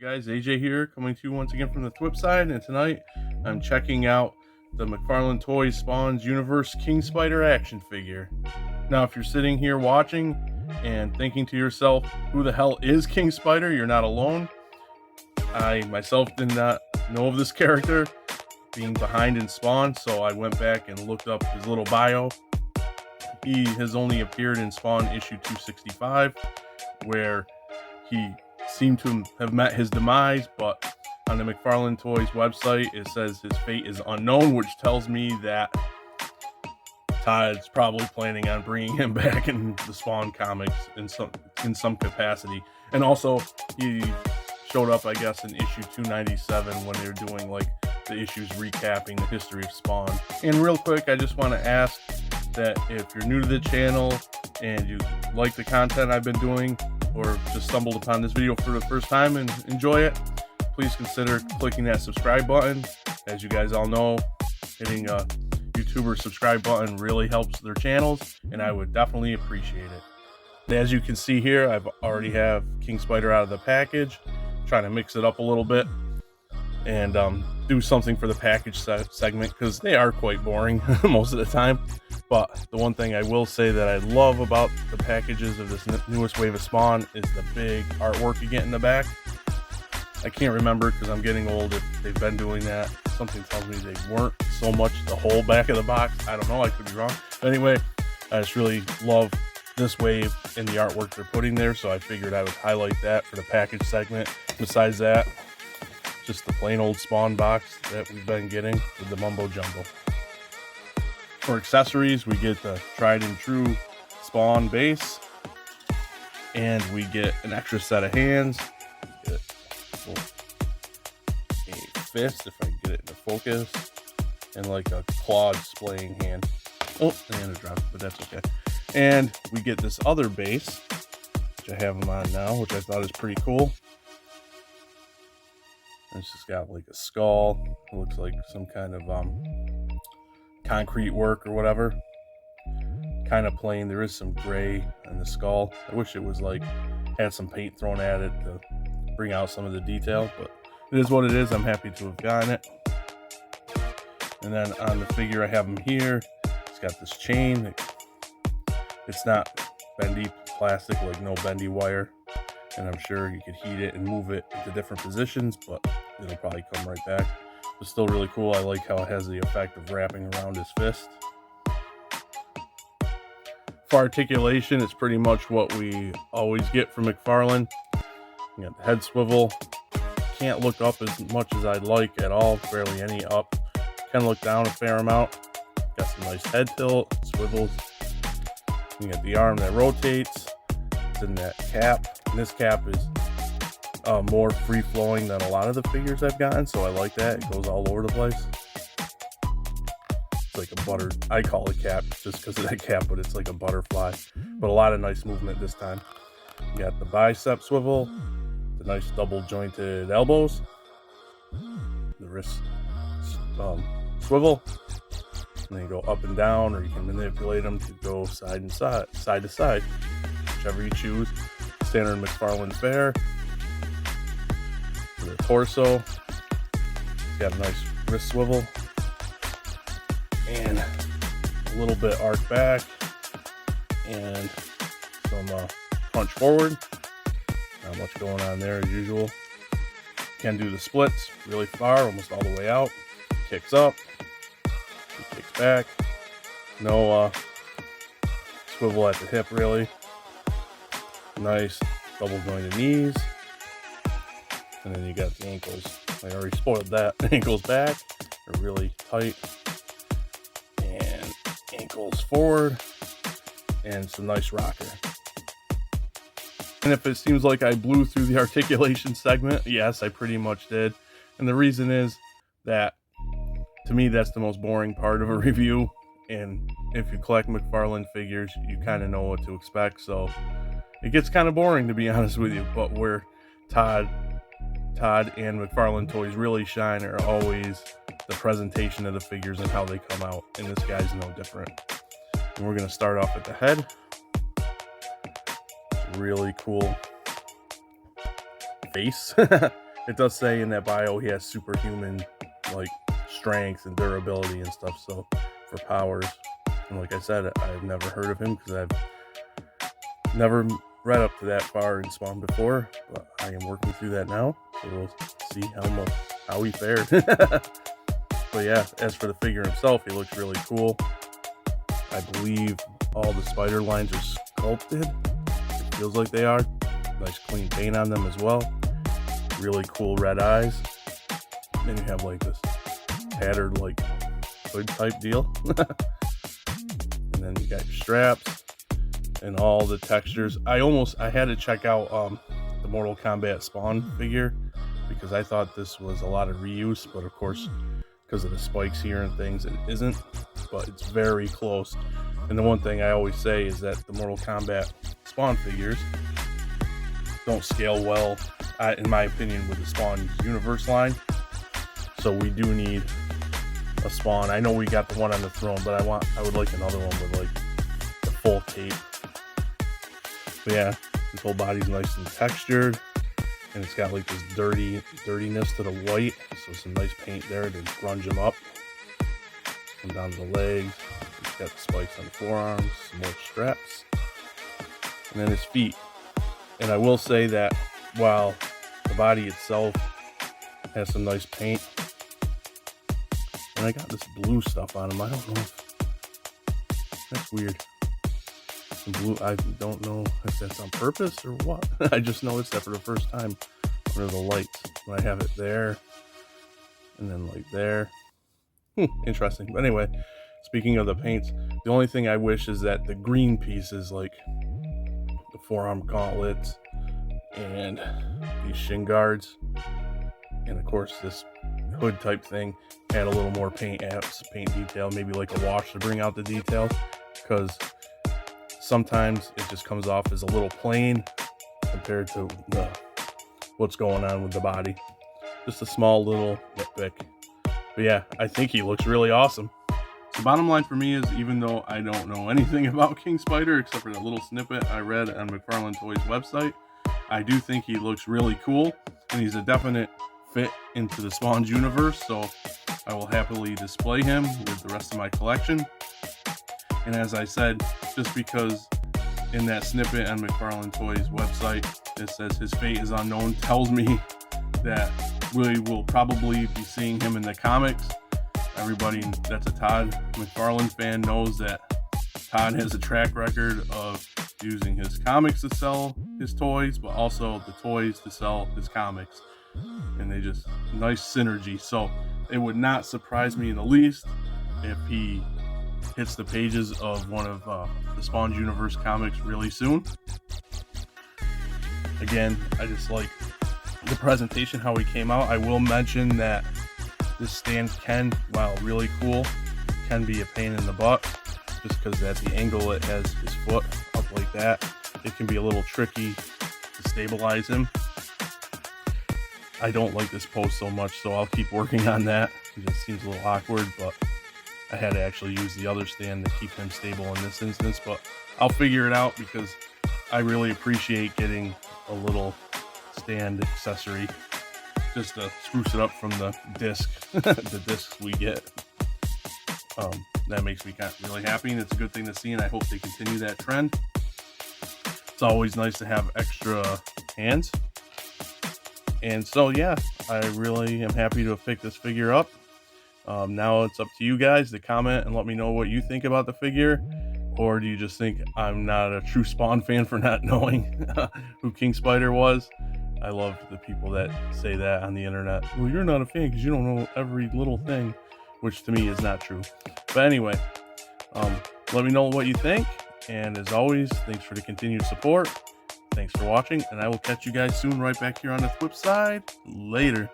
guys, AJ here, coming to you once again from the Twip side, and tonight I'm checking out the McFarlane Toys Spawn's Universe King Spider action figure. Now, if you're sitting here watching and thinking to yourself, who the hell is King Spider? You're not alone. I myself did not know of this character, being behind in Spawn, so I went back and looked up his little bio. He has only appeared in Spawn issue 265, where he seemed to have met his demise, but on the McFarlane Toys website it says his fate is unknown, which tells me that Todd's probably planning on bringing him back in the Spawn comics in some capacity. And also he showed up, I guess, in issue 297 when they were doing like the issues recapping the history of Spawn. And real quick, I just want to ask that if you're new to the channel and you like the content I've been doing, or just stumbled upon this video for the first time and enjoy it, please consider clicking that subscribe button. As you guys all know, hitting a YouTuber subscribe button really helps their channels, and I would definitely appreciate it. And as you can see here, I've already have King Spider out of the package, trying to mix it up a little bit and do something for the package segment, because they are quite boring most of the time. But the one thing I will say that I love about the packages of this newest wave of Spawn is the big artwork you get in the back. I can't remember, because I'm getting old, if they've been doing that. Something tells me they weren't so much the whole back of the box. I don't know, I could be wrong. But anyway, I just really love this wave and the artwork they're putting there, so I figured I would highlight that for the package segment. Besides that, just the plain old Spawn box that we've been getting with the mumbo jumbo. For accessories, we get the tried and true Spawn base, and we get an extra set of hands. Get a fist, if I get it into focus, and like a clawed splaying hand. Oh, and it dropped, but that's okay. And we get this other base, which I have them on now, which I thought is pretty cool. It's just got like a skull. It looks like some kind of concrete work or whatever. Kind of plain. There is some gray in the skull. I wish it was like had some paint thrown at it to bring out some of the detail, but it is what it is. I'm happy to have gotten it. And then on the figure, I have him here. It's got this chain. It's not bendy plastic, like no bendy wire, and I'm sure you could heat it and move it into different positions, but it'll probably come right back. It's still really cool. I like how it has the effect of wrapping around his fist. For articulation, it's pretty much what we always get from McFarlane. You got the head swivel. Can't look up as much as I'd like at all, barely any up. Can look down a fair amount. Got some nice head tilt, swivels. You got the arm that rotates. It's in that cap. And this cap is more free-flowing than a lot of the figures I've gotten, so I like that. It goes all over the place. It's like a butter, I call it cap just because of that cap, but it's like a butterfly. But a lot of nice movement this time. You got the bicep swivel, the nice double jointed elbows, the wrist swivel, and then you go up and down, or you can manipulate them to go side to side, whichever you choose. Standard McFarlane fare. For the torso, it's got a nice wrist swivel and a little bit arc back and some punch forward. Not much going on there as usual. Can do the splits really far, almost all the way out. Kicks up, kicks back. No swivel at the hip really. Nice double jointed knees. And then you got the ankles. I already spoiled that. The ankles back are really tight. And ankles forward. And some nice rocker. And if it seems like I blew through the articulation segment, yes, I pretty much did. And the reason is that, to me, that's the most boring part of a review. And if you collect McFarlane figures, you kind of know what to expect. So it gets kind of boring, to be honest with you. But where Todd and McFarlane Toys really shine are always the presentation of the figures and how they come out. And this guy's no different. And we're going to start off at the head. Really cool face. it does say in that bio he has superhuman like strength and durability and stuff, so for powers. And like I said, I've never heard of him because I've never read up to that far in Spawn before, but I am working through that now, so we'll see how he fared. But yeah, as for the figure himself, he looks really cool. I believe all the spider lines are sculpted. It feels like they are. Nice clean paint on them as well. Really cool red eyes. Then you have like this tattered like hood type deal. And then you got your straps and all the textures. I had to check out the Mortal Kombat Spawn figure because I thought this was a lot of reuse, but of course because of the spikes here and things it isn't, but it's very close. And the one thing I always say is that the Mortal Kombat Spawn figures don't scale well, in my opinion, with the Spawn Universe line. So we do need a Spawn. I know we got the one on the throne, but I would like another one with like the full cape. But yeah, his whole body's nice and textured, and it's got like this dirtiness to the white, so some nice paint there to grunge him up. Come down to the legs. He's got the spikes on the forearms, some more straps, and then his feet. And I will say that while the body itself has some nice paint, and I got this blue stuff on him. I don't know if that's weird. Some blue. I don't know if that's on purpose or what. I just noticed that for the first time under the lights. When I have it there, and then like there. Interesting. But anyway, speaking of the paints, the only thing I wish is that the green pieces, like the forearm gauntlets and these shin guards, and of course this hood type thing, had a little more paint detail, maybe like a wash to bring out the detail, because sometimes it just comes off as a little plain compared to what's going on with the body. Just a small little nitpick. But yeah, I think he looks really awesome. The bottom line for me is, even though I don't know anything about King Spider except for that little snippet I read on McFarlane Toys website, I do think he looks really cool, and he's a definite fit into the Spawn's universe, so I will happily display him with the rest of my collection. And as I said, just because in that snippet on McFarlane Toys website it says his fate is unknown, tells me that we will probably be seeing him in the comics. Everybody that's a Todd McFarlane fan knows that Todd has a track record of using his comics to sell his toys, but also the toys to sell his comics. And they just, nice synergy. So it would not surprise me in the least if he hits the pages of one of the Spawn Universe comics really soon. Again, I just like the presentation, how he came out. I will mention that this stand can, while really cool, can be a pain in the butt, just because at the angle it has his foot up like that. It can be a little tricky to stabilize him. I don't like this pose so much, so I'll keep working on that. It just seems a little awkward, but I had to actually use the other stand to keep him stable in this instance, but I'll figure it out because I really appreciate getting a little stand accessory just to spruce it up from the disc, the discs we get. That makes me really happy, and it's a good thing to see, and I hope they continue that trend. It's always nice to have extra hands. And so yeah, I really am happy to have picked this figure up. Now it's up to you guys to comment and let me know what you think about the figure. Or do you just think I'm not a true Spawn fan for not knowing who King Spider was? I love the people that say that on the internet. Well, you're not a fan because you don't know every little thing, which to me is not true. But anyway, let me know what you think. And as always, thanks for the continued support. Thanks for watching, and I will catch you guys soon right back here on the flip side. Later.